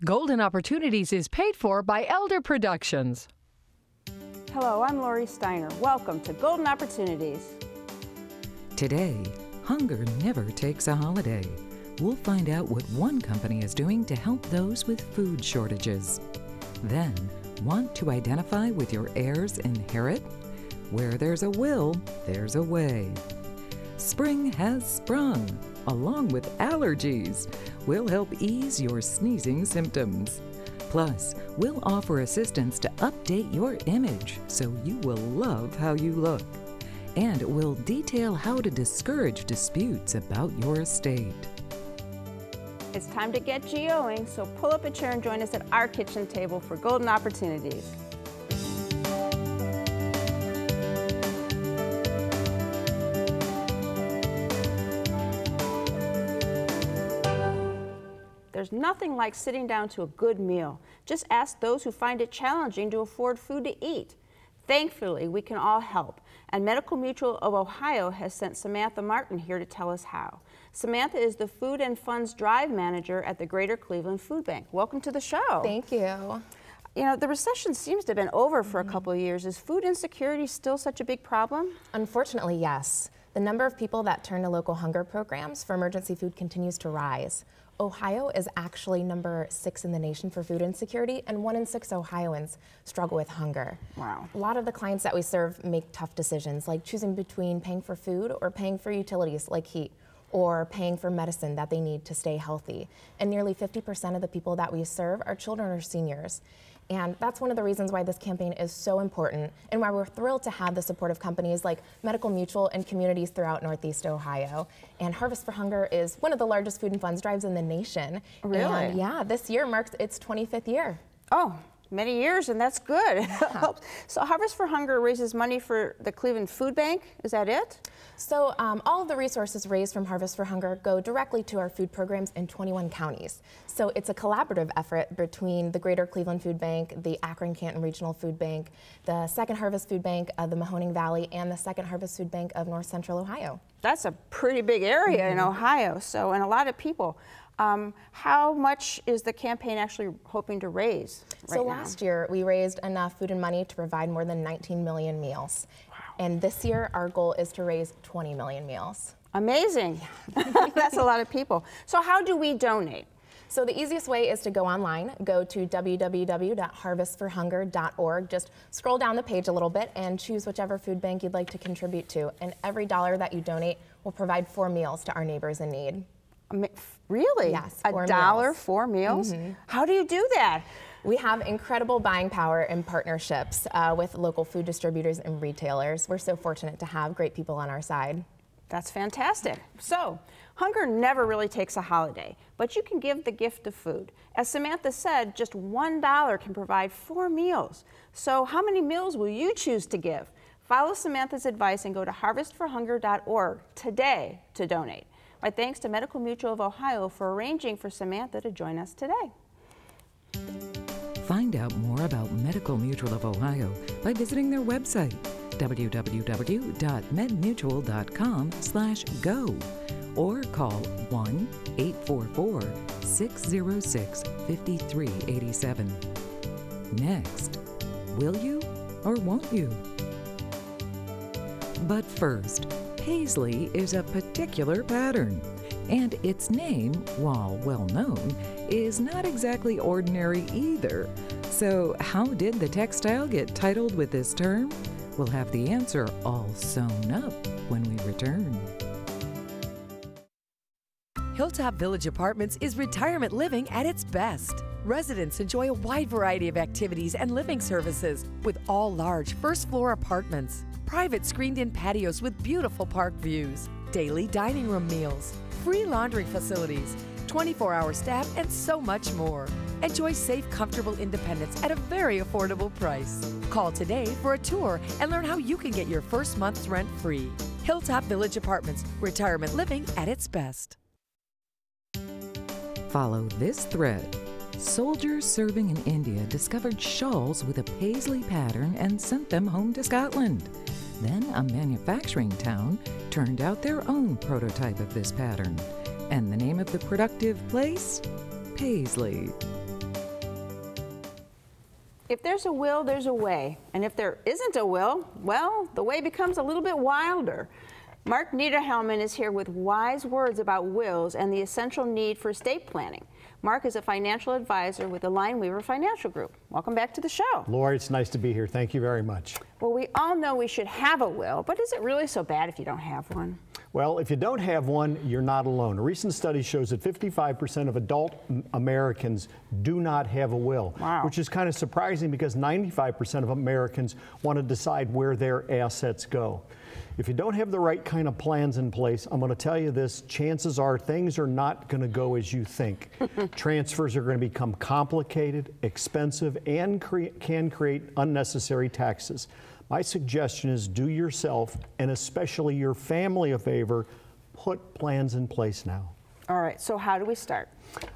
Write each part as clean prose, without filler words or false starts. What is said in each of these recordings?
Golden Opportunities is paid for by Elder Productions. Hello, I'm Lori Steiner. Welcome to Golden Opportunities. Today, hunger never takes a holiday. We'll find out what one company is doing to help those with food shortages. Then, want to identify with your heirs inherit? Where there's a will, there's a way. Spring has sprung, along with allergies. We'll help ease your sneezing symptoms. Plus, we'll offer assistance to update your image so you will love how you look. And we'll detail how to discourage disputes about your estate. It's time to get GOing, so pull up a chair and join us at our kitchen table for Golden Opportunities. There's nothing like sitting down to a good meal. Just ask those who find it challenging to afford food to eat. Thankfully, we can all help, and Medical Mutual of Ohio has sent Samantha Martin here to tell us how. Samantha is the Food and Funds Drive Manager at the Greater Cleveland Food Bank. Welcome to the show. Thank you. You know, the recession seems to have been over for a couple of years. Is food insecurity still such a big problem? Unfortunately, yes. The number of people that turn to local hunger programs for emergency food continues to rise. Ohio is actually number 6 in the nation for food insecurity, and 1 in 6 Ohioans struggle with hunger. Wow. A lot of the clients that we serve make tough decisions, like choosing between paying for food or paying for utilities like heat, or paying for medicine that they need to stay healthy. And nearly 50% of the people that we serve are children or seniors. And that's one of the reasons why this campaign is so important and why we're thrilled to have the support of companies like Medical Mutual and communities throughout Northeast Ohio. And Harvest for Hunger is one of the largest food and funds drives in the nation. Really? And yeah, this year marks its 25th year. Oh, many years, and that's good. Yeah. So Harvest for Hunger raises money for the Cleveland Food Bank. Is that it? So all of the resources raised from Harvest for Hunger go directly to our food programs in 21 counties. So it's a collaborative effort between the Greater Cleveland Food Bank, the Akron-Canton Regional Food Bank, the Second Harvest Food Bank of the Mahoning Valley, and the Second Harvest Food Bank of North Central Ohio. That's a pretty big area in Ohio, and a lot of people. How much is the campaign actually hoping to raise right now? Last year, we raised enough food and money to provide more than 19 million meals. Wow. And this year, our goal is to raise 20 million meals. Amazing. That's a lot of people. So how do we donate? So the easiest way is to go online, go to www.harvestforhunger.org. Just scroll down the page a little bit and choose whichever food bank you'd like to contribute to. And every dollar that you donate will provide 4 meals to our neighbors in need. Really? Yes, $1, 4 meals? How do you do that? We have incredible buying power and partnerships with local food distributors and retailers. We're so fortunate to have great people on our side. That's fantastic. So, hunger never really takes a holiday, but you can give the gift of food. As Samantha said, just $1 can provide 4 meals. So how many meals will you choose to give? Follow Samantha's advice and go to harvestforhunger.org today to donate. My thanks to Medical Mutual of Ohio for arranging for Samantha to join us today. Find out more about Medical Mutual of Ohio by visiting their website, www.medmutual.com/go, or call 1-844-606-5387. Next, will you or won't you? But first, Paisley is a particular pattern, and its name, while well known, is not exactly ordinary either. So how did the textile get titled with this term? We'll have the answer all sewn up when we return. Hilltop Village Apartments is retirement living at its best. Residents enjoy a wide variety of activities and living services with all large first-floor apartments, private screened-in patios with beautiful park views, daily dining room meals, free laundry facilities, 24-hour staff, and so much more. Enjoy safe, comfortable independence at a very affordable price. Call today for a tour and learn how you can get your first month's rent free. Hilltop Village Apartments, retirement living at its best. Follow this thread. Soldiers serving in India discovered shawls with a paisley pattern and sent them home to Scotland. Then a manufacturing town turned out their own prototype of this pattern. And the name of the productive place? Paisley. if there's a will, there's a way. And if there isn't a will, well, the way becomes a little bit wilder. Mark Niederhelman is here with wise words about wills and the essential need for estate planning. Mark is a financial advisor with the Lineweaver Financial Group. Welcome back to the show. Lori, it's nice to be here. Thank you very much. Well, we all know we should have a will, but is it really so bad if you don't have one? Well, if you don't have one, you're not alone. A recent study shows that 55% of adult Americans do not have a will, wow, which is kind of surprising because 95% of Americans want to decide where their assets go. If you don't have the right kind of plans in place, I'm going to tell you this, chances are things are not going to go as you think. Transfers are going to become complicated, expensive, and can create unnecessary taxes. My suggestion is do yourself, and especially your family, a favor. Put plans in place now. All right, so how do we start?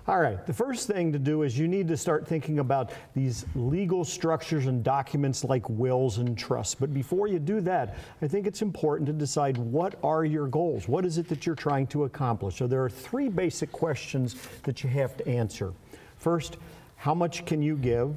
All right, the first thing to do is you need to start thinking about these legal structures and documents like wills and trusts. But before you do that, I think it's important to decide what are your goals? What is it that you're trying to accomplish? So there are three basic questions that you have to answer. First, how much can you give?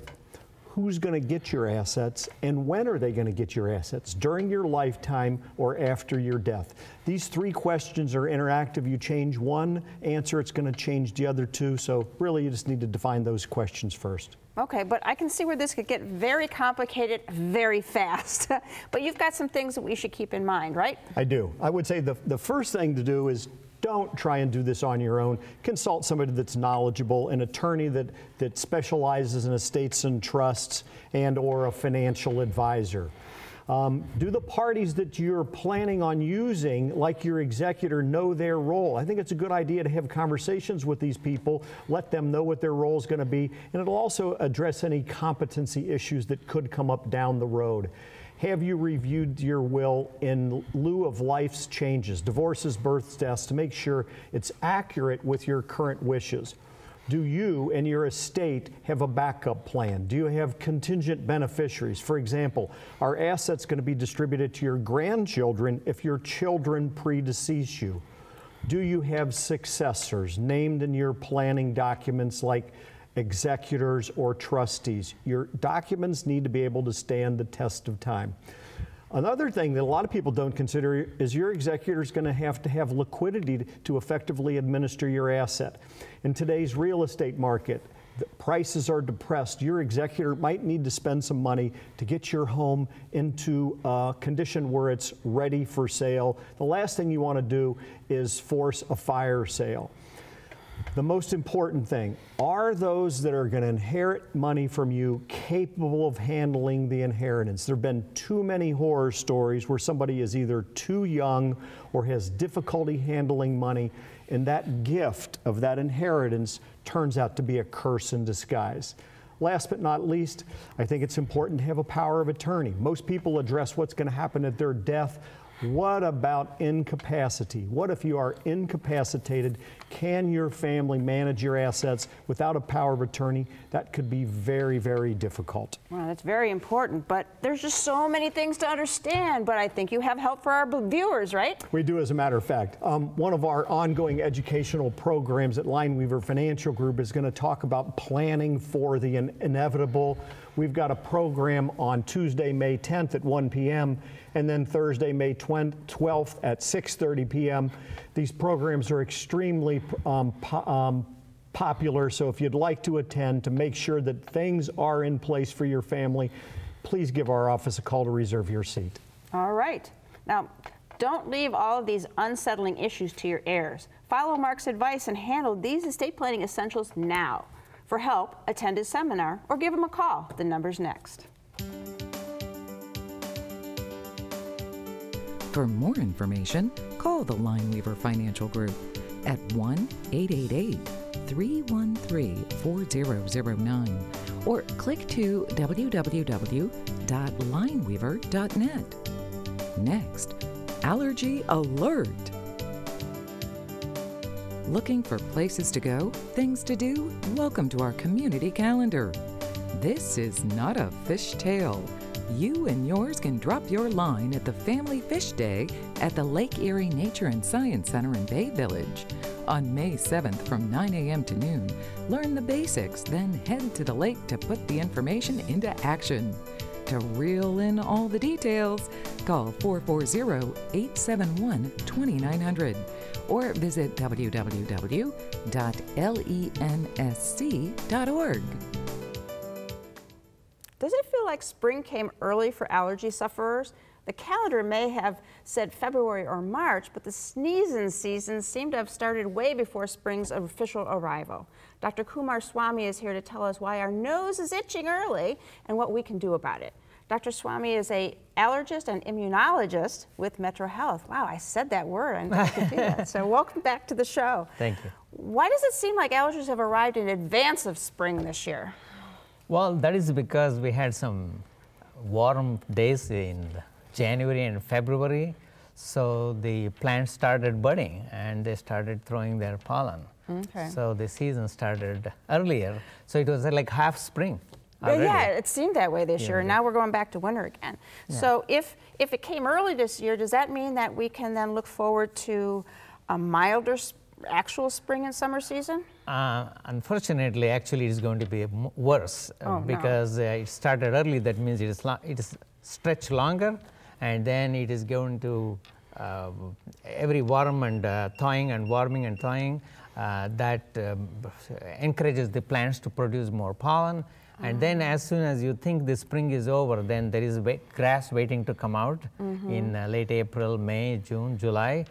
Who's going to get your assets, and when are they going to get your assets, during your lifetime or after your death? These three questions are interactive. You change one answer, it's going to change the other two, so really you just need to define those questions first. Okay, but I can see where this could get very complicated very fast. But you've got some things that we should keep in mind, right? I do. I would say the first thing to do is don't try and do this on your own. Consult somebody that's knowledgeable, an attorney that specializes in estates and trusts, and or a financial advisor. Do the parties that you're planning on using, like your executor, know their role? I think it's a good idea to have conversations with these people, let them know what their role is going to be, and it'll also address any competency issues that could come up down the road. Have you reviewed your will in lieu of life's changes, divorces, births, deaths, to make sure it's accurate with your current wishes? Do you and your estate have a backup plan? Do you have contingent beneficiaries? For example, are assets going to be distributed to your grandchildren if your children predecease you? Do you have successors named in your planning documents like executors or trustees? Your documents need to be able to stand the test of time. Another thing that a lot of people don't consider is your executor is going to have liquidity to effectively administer your asset. In today's real estate market, the prices are depressed. Your executor might need to spend some money to get your home into a condition where it's ready for sale. The last thing you want to do is force a fire sale. The most important thing, are those that are going to inherit money from you capable of handling the inheritance? There have been too many horror stories where somebody is either too young or has difficulty handling money, and that gift of that inheritance turns out to be a curse in disguise. Last but not least, I think it's important to have a power of attorney. Most people address what's going to happen at their death. What about incapacity? What if you are incapacitated? Can your family manage your assets without a power of attorney? That could be very, very difficult. Well, that's very important, but there's just so many things to understand. But I think you have help for our viewers, right? We do, as a matter of fact. One of our ongoing educational programs at Lineweaver Financial Group is going to talk about planning for the inevitable. We've got a program on Tuesday, May 10th at 1 p.m. and then Thursday, May 12th at 6:30 p.m. These programs are extremely popular, so if you'd like to attend to make sure that things are in place for your family, please give our office a call to reserve your seat. All right. Now, don't leave all of these unsettling issues to your heirs. Follow Mark's advice and handle these estate planning essentials now. For help, attend his seminar or give him a call. The number's next. For more information, call the Lineweaver Financial Group at 1-888-313-4009 or click to www.lineweaver.net. Next, Allergy Alert! Looking for places to go, things to do? Welcome to our community calendar. This is not a fish tale. You and yours can drop your line at the Family Fish Day at the Lake Erie Nature and Science Center in Bay Village. On May 7th from 9 a.m. to noon, learn the basics, then head to the lake to put the information into action. To reel in all the details, call 440-871-2900 or visit www.lensc.org. Does it feel like spring came early for allergy sufferers? The calendar may have said February or March, but the sneezing season seemed to have started way before spring's official arrival. Dr. Kumar Swamy is here to tell us why our nose is itching early and what we can do about it. Dr. Swamy is an allergist and immunologist with Metro Health. Wow, I said that word. I didn't think I could do that. So welcome back to the show. Thank you. Why does it seem like allergies have arrived in advance of spring this year? Well, that is because we had some warm days in January and February, so the plants started budding and they started throwing their pollen. Okay. So the season started earlier, so it was like half spring already. Yeah, it seemed that way this year, and now we're going back to winter again. Yeah. So if it came early this year, does that mean that we can then look forward to a milder actual spring and summer season? Unfortunately, actually, it's going to be worse because it started early. That means it is stretched longer, and then it is going to every warm and thawing and warming and thawing that encourages the plants to produce more pollen. And then as soon as you think the spring is over, then there is grass waiting to come out in late April, May, June, July.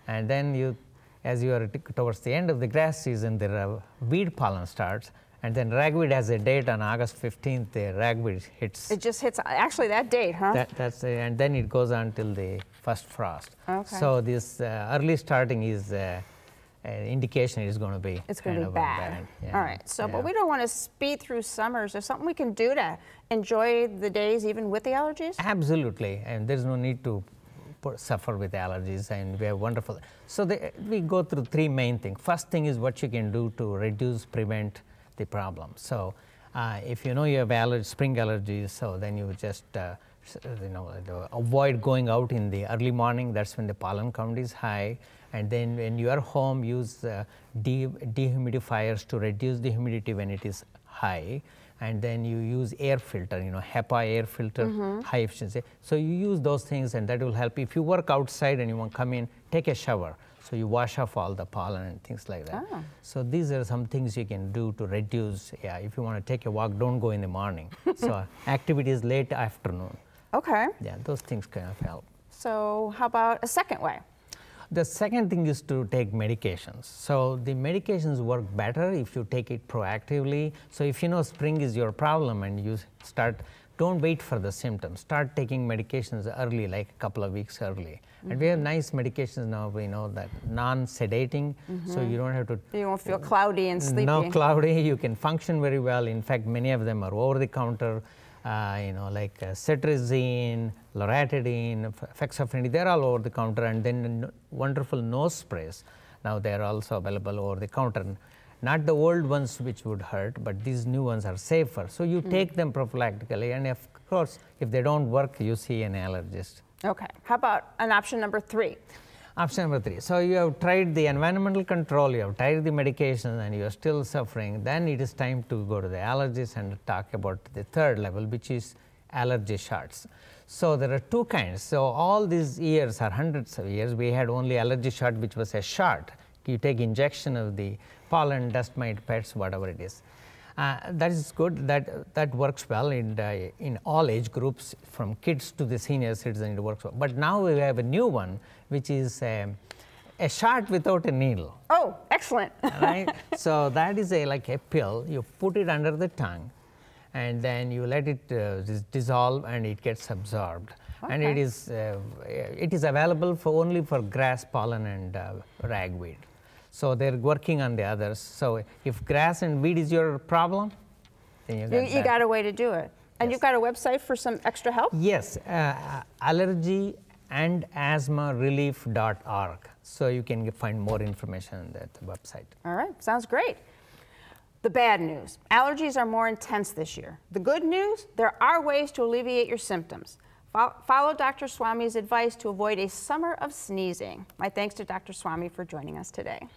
And then as you are towards the end of the grass season, the weed pollen starts. And then ragweed has a date on August 15th, the ragweed hits. It just hits actually that date, huh? That's it, and then it goes on till the first frost. Okay. So this early starting is an indication it's going to be. It's going to be bad. Yeah. All right. So, but we don't want to speed through summer. Is there something we can do to enjoy the days even with the allergies? Absolutely, and there's no need to suffer with allergies, and we are wonderful. So we go through three main things. First thing is what you can do to reduce, prevent the problem. So if you know you have spring allergies, so then you just avoid going out in the early morning. That's when the pollen count is high. And then when you are home, use dehumidifiers to reduce the humidity when it is high. And then you use air filter, HEPA air filter, high efficiency. So you use those things, and that will help. If you work outside and you want to come in, take a shower. So you wash off all the pollen and things like that. Oh. So these are some things you can do to reduce. Yeah, if you want to take a walk, don't go in the morning. So activities late afternoon. Okay. Yeah, those things kind of help. So how about a second way? The second thing is to take medications. So the medications work better if you take it proactively. So if you know spring is your problem and you don't wait for the symptoms. Start taking medications early, like a couple of weeks early. And we have nice medications now, we know that non-sedating, so you don't have to... You won't feel cloudy and sleepy. No cloudy, you can function very well. In fact, many of them are over-the-counter, like cetirizine, loratadine, fexofenadine, they're all over-the-counter, and then wonderful nose sprays. Now they're also available over-the-counter. Not the old ones which would hurt, but these new ones are safer. So you take them prophylactically, and of course, if they don't work, you see an allergist. Okay. How about an option number 3? Option number 3. So you have tried the environmental control, you have tried the medication, and you are still suffering. Then it is time to go to the allergist and talk about the third level, which is allergy shots. So there are two kinds. So all these years are hundreds of years. We had only allergy shot, which was a shot. You take injection of the pollen, dust mite, pets, whatever it is. That is good. That works well in all age groups, from kids to the senior citizen. It works well. But now we have a new one, which is a shot without a needle. Oh, excellent! Right. So that is like a pill. You put it under the tongue, and then you let it dissolve, and it gets absorbed. Okay. And it is available only for grass, pollen, and ragweed. So they're working on the others. So if grass and weed is your problem, then you got a way to do it. And yes. You've got a website for some extra help? Yes, allergyandasthmarelief.org. So you can find more information on that website. All right, sounds great. The bad news, allergies are more intense this year. The good news, there are ways to alleviate your symptoms. Follow Dr. Swami's advice to avoid a summer of sneezing. My thanks to Dr. Swami for joining us today.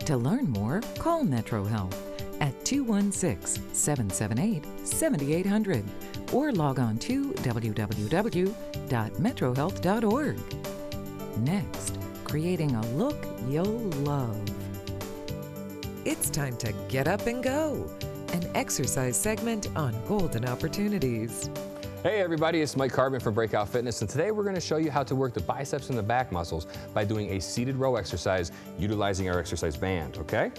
To learn more, call Metro Health at 216-778-7800 or log on to www.metrohealth.org. Next, creating a look you'll love. It's time to get up and go, an exercise segment on golden opportunities. Hey everybody, it's Mike Carbon from Breakout Fitness, and today we're going to show you how to work the biceps and the back muscles by doing a seated row exercise utilizing our exercise band, okay?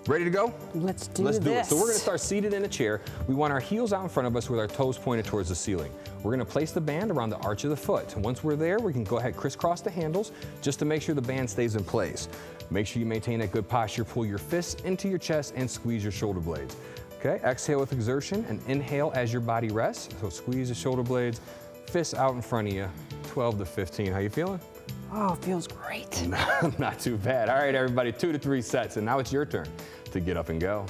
Ready to go? Let's do it. this. So we're going to start seated in a chair. We want our heels out in front of us with our toes pointed towards the ceiling. We're going to place the band around the arch of the foot. And once we're there, we can go ahead crisscross the handles just to make sure the band stays in place. Make sure you maintain a good posture. Pull your fists into your chest and squeeze your shoulder blades. Okay, exhale with exertion and inhale as your body rests. So squeeze the shoulder blades, fists out in front of you, 12 to 15. How you feeling? Oh, it feels great. Not too bad. All right, everybody, 2 to 3 sets. And now it's your turn to get up and go.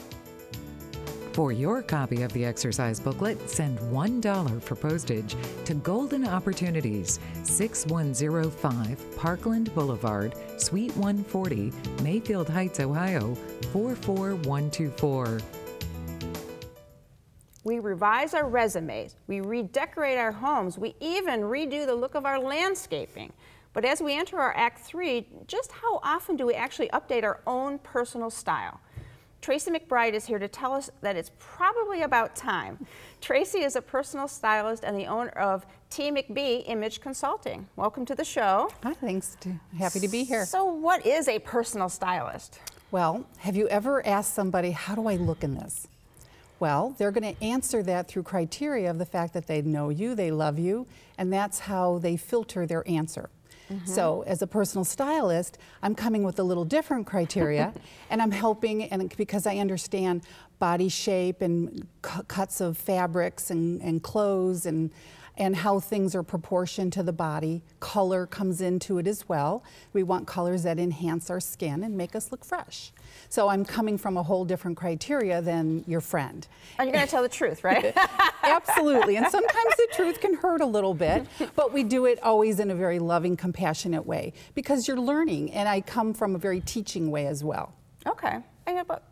For your copy of the exercise booklet, send $1 for postage to Golden Opportunities, 6105 Parkland Boulevard, Suite 140, Mayfield Heights, Ohio, 44124. We revise our resumes, we redecorate our homes, we even redo the look of our landscaping. But as we enter our Act 3, just how often do we actually update our own personal style? Tracy McBride is here to tell us that it's probably about time. Tracy is a personal stylist and the owner of T. McBee Image Consulting. Welcome to the show. Hi, thanks. Happy to be here. So what is a personal stylist? Well, have you ever asked somebody, how do I look in this? Well, they're going to answer that through criteria of the fact that they know you, they love you, and that's how they filter their answer. So as a personal stylist, I'm coming with a little different criteria and I'm helping, and because I understand body shape and cuts of fabrics and clothes and how things are proportioned to the body. Color comes into it as well. We want colors that enhance our skin and make us look fresh. So I'm coming from a whole different criteria than your friend. And you're going to tell the truth, right? Absolutely. And sometimes the truth can hurt a little bit, but we do it always in a very loving, compassionate way because you're learning, and I come from a very teaching way as well. Okay. But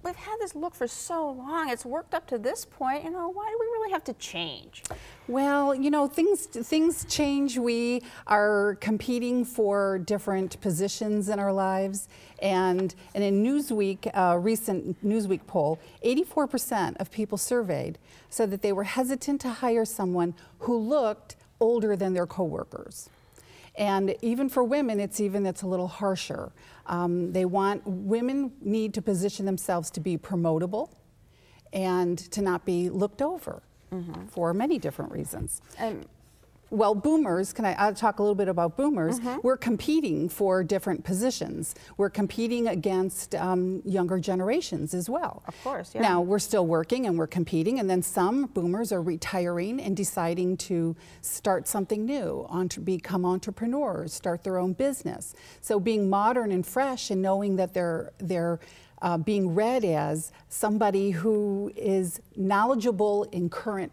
we've had this look for so long. It's worked up to this point. Why do we really have to change? Well, things change. We are competing for different positions in our lives. And in a Newsweek, recent Newsweek poll, 84% of people surveyed said that they were hesitant to hire someone who looked older than their coworkers. And even for women, it's a little harsher. Women need to position themselves to be promotable and to not be looked over for many different reasons. Well, boomers, I'll talk a little bit about boomers. We're competing for different positions. We're competing against younger generations as well. Of course, yeah. Now, we're still working and we're competing, and then some boomers are retiring and deciding to start something new, become entrepreneurs, start their own business. So being modern and fresh and knowing that they're being read as somebody who is knowledgeable in current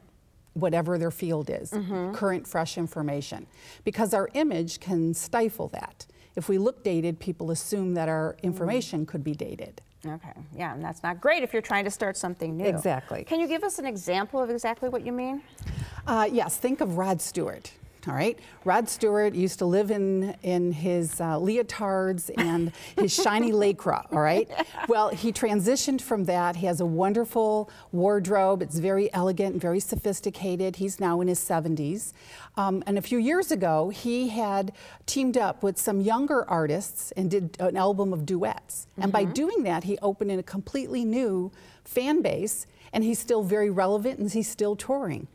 whatever their field is, current, fresh information. Because our image can stifle that. If we look dated, people assume that our information could be dated. Okay, yeah, and that's not great if you're trying to start something new. Exactly. Can you give us an example of exactly what you mean? Yes, think of Rod Stewart. All right, Rod Stewart used to live in his leotards and his shiny lycra. All right, well, he transitioned from that. He has a wonderful wardrobe. It's very elegant and very sophisticated. He's now in his 70s, and a few years ago, he had teamed up with some younger artists and did an album of duets. And by doing that, he opened in a completely new fan base, and he's still very relevant and he's still touring.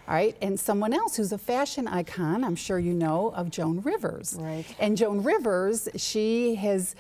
All right, and someone else who's a fashion icon, I'm sure you know, of Joan Rivers. Right. And Joan Rivers, she has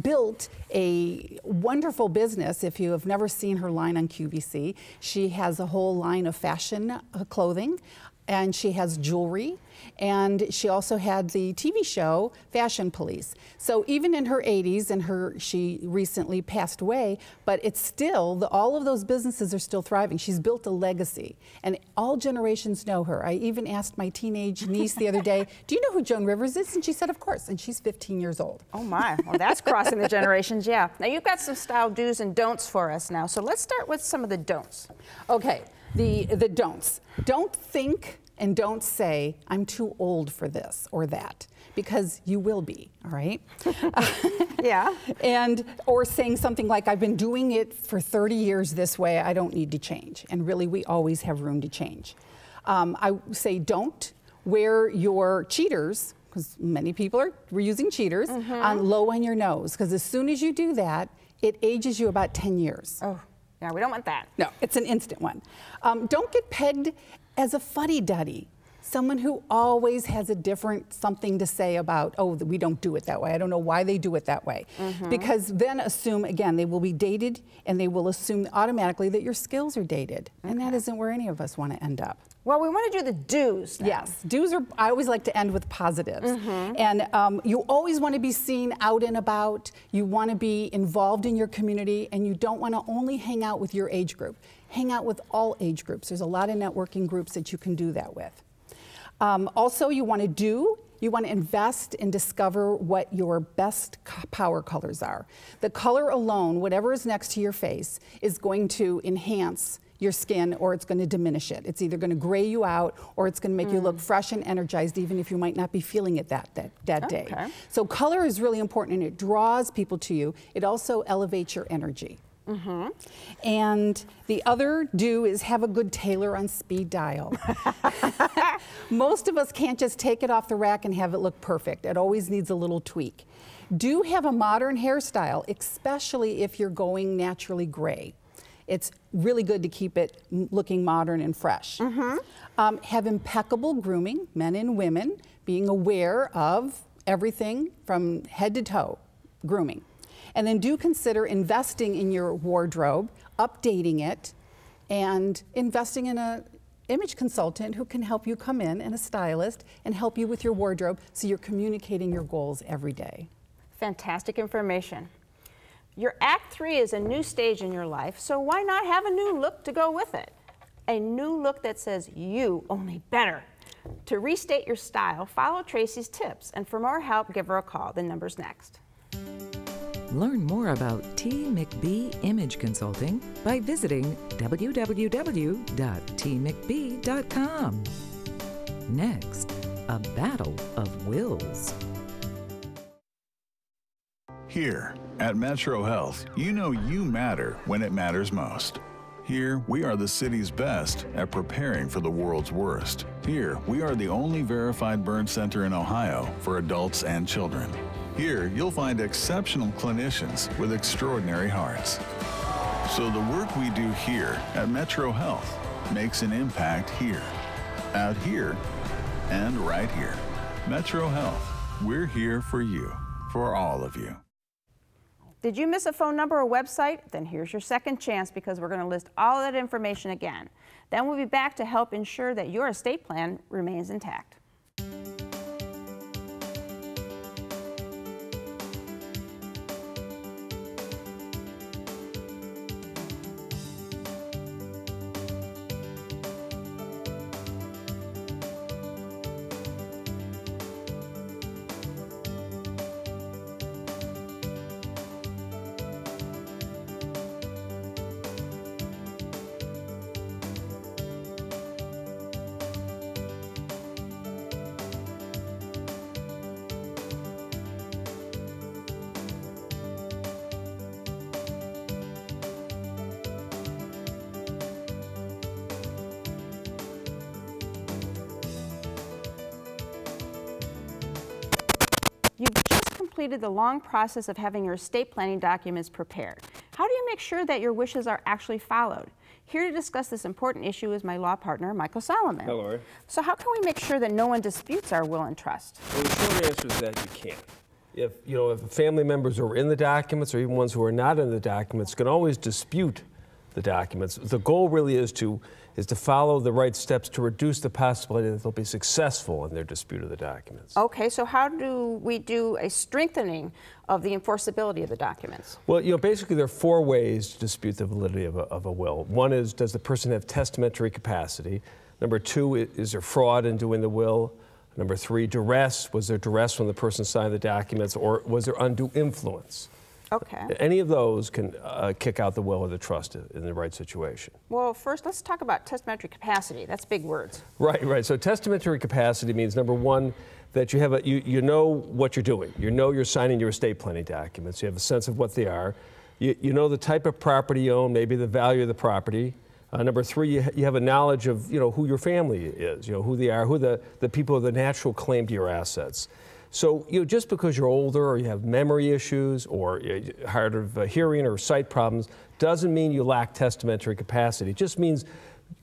built a wonderful business. If you have never seen her line on QVC, she has a whole line of fashion clothing. and she has jewelry, and she also had the TV show Fashion Police. So even in her 80s, and she recently passed away, but it's still, all of those businesses are still thriving. She's built a legacy, and all generations know her. I even asked my teenage niece the other day, do you know who Joan Rivers is? And she said, of course, and she's 15 years old. Oh my, well that's crossing the generations, yeah. Now you've got some style do's and don'ts for us now, so let's start with some of the don'ts. Okay, the don'ts. Don't think and don't say, I'm too old for this or that, because you will be, all right? Yeah. Or saying something like, I've been doing it for 30 years this way, I don't need to change. And really, we always have room to change. I say don't wear your cheaters, because many people were using cheaters, low on your nose, because as soon as you do that, it ages you about 10 years. Oh, yeah, we don't want that. No, it's an instant one. Don't get pegged as a fuddy-duddy, someone who always has a different something to say about, oh, we don't do it that way. I don't know why they do it that way. Because then assume, again, they will be dated, and they will assume automatically that your skills are dated. And that isn't where any of us want to end up. Well, we want to do the do's now. Yes, do's are, I always like to end with positives. And you always want to be seen out and about. You want to be involved in your community, and you don't want to only hang out with your age group. Hang out with all age groups. There's a lot of networking groups that you can do that with. Also, you want to invest and discover what your best power colors are. The color alone, whatever is next to your face, is going to enhance your skin, or it's going to diminish it. It's either going to gray you out, or it's going to make you look fresh and energized, even if you might not be feeling it that day. So color is really important, and it draws people to you. It also elevates your energy. And the other do is have a good tailor on speed dial. Most of us can't just take it off the rack and have it look perfect. It always needs a little tweak. Do have a modern hairstyle, especially if you're going naturally gray. It's really good to keep it looking modern and fresh. Have impeccable grooming, men and women, being aware of everything from head to toe grooming. And then do consider investing in your wardrobe, updating it, and investing in an image consultant who can help you come in, and a stylist, and help you with your wardrobe so you're communicating your goals every day. Fantastic information. Your Act 3 is a new stage in your life, so why not have a new look to go with it? A new look that says you, only better. To restate your style, follow Tracy's tips, and for more help, give her a call. The number's next. Learn more about T. McBee Image Consulting by visiting www.tmcbee.com. Next, a battle of wills. Here at Metro Health, you know you matter when it matters most. Here, we are the city's best at preparing for the world's worst. Here, we are the only verified burn center in Ohio for adults and children. Here, you'll find exceptional clinicians with extraordinary hearts. So the work we do here at Metro Health makes an impact here, out here, and right here. Metro Health, we're here for you, for all of you. Did you miss a phone number or website? Then here's your second chance, because we're going to list all that information again. Then we'll be back to help ensure that your estate plan remains intact. You've just completed the long process of having your estate planning documents prepared. How do you make sure that your wishes are actually followed? Here to discuss this important issue is my law partner, Michael Solomon. Hello, Lori. So how can we make sure that no one disputes our will and trust? Well, the short answer is that you can't. If family members who are in the documents, or even ones who are not in the documents, can always dispute the documents. The goal really is to follow the right steps to reduce the possibility that they'll be successful in their dispute of the documents. Okay, so how do we do a strengthening of the enforceability of the documents? Well, basically there are 4 ways to dispute the validity of a will. One is, does the person have testamentary capacity? Number 2, is there fraud in doing the will? Number 3, duress. Was there duress when the person signed the documents, or was there undue influence? Okay. Any of those can kick out the will or the trust in the right situation. Well, first, let's talk about testamentary capacity. That's big words. Right. So testamentary capacity means, number 1, that you have you know what you're doing. You know you're signing your estate planning documents. You have a sense of what they are. You know the type of property you own, maybe the value of the property. Number 3, you have a knowledge of who your family is, who they are, who the people with the natural claim to your assets. So just because you're older or you have memory issues or hard of hearing or sight problems doesn't mean you lack testamentary capacity. It just means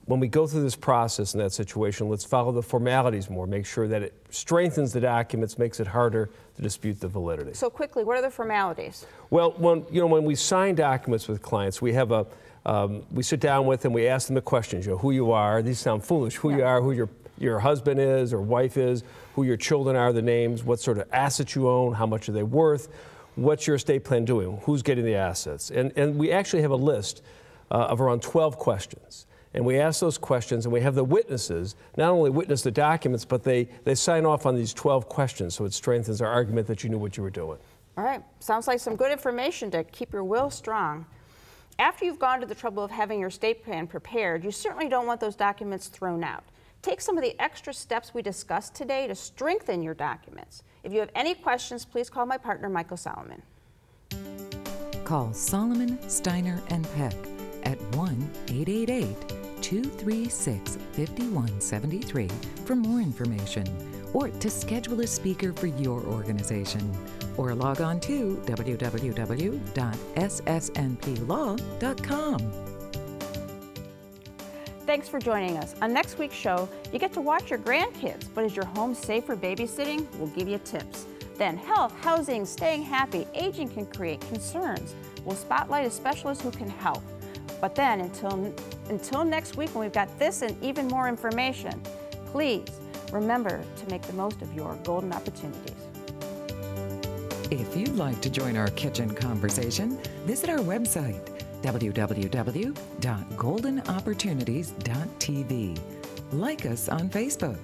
when we go through this process in that situation, let's follow the formalities more, make sure that it strengthens the documents, makes it harder to dispute the validity. So quickly, what are the formalities? Well, when we sign documents with clients, we have we sit down with them, we ask them the questions, who you are. These sound foolish. Who you are, who your husband is or wife is, who your children are, the names, what sort of assets you own, how much are they worth, what's your estate plan doing, who's getting the assets. And we actually have a list of around 12 questions. And we ask those questions, and we have the witnesses not only witness the documents, but they sign off on these 12 questions, so it strengthens our argument that you knew what you were doing. All right. Sounds like some good information to keep your will strong. After you've gone to the trouble of having your estate plan prepared, you certainly don't want those documents thrown out. Take some of the extra steps we discussed today to strengthen your documents. If you have any questions, please call my partner, Michael Solomon. Call Solomon, Steiner, and Peck at 1-888-236-5173 for more information, or to schedule a speaker for your organization, or log on to www.ssnplaw.com. Thanks for joining us. On next week's show, you get to watch your grandkids, but is your home safe for babysitting? We'll give you tips. Then health, housing, staying happy, aging can create concerns. We'll spotlight a specialist who can help. But then until next week, when we've got this and even more information, please remember to make the most of your golden opportunities. If you'd like to join our kitchen conversation, visit our website, www.goldenopportunities.tv. Like us on Facebook.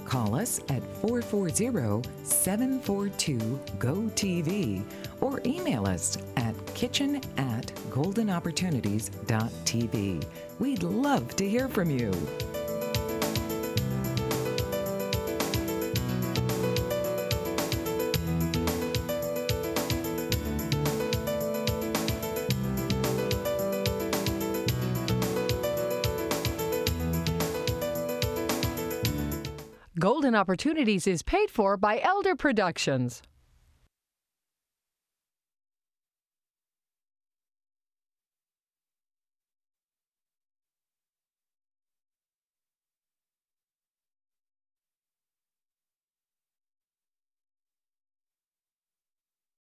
Call us at 440-742-GO-TV or email us at kitchen@goldenopportunities.tv. We'd love to hear from you. Golden Opportunities is paid for by Elder Productions.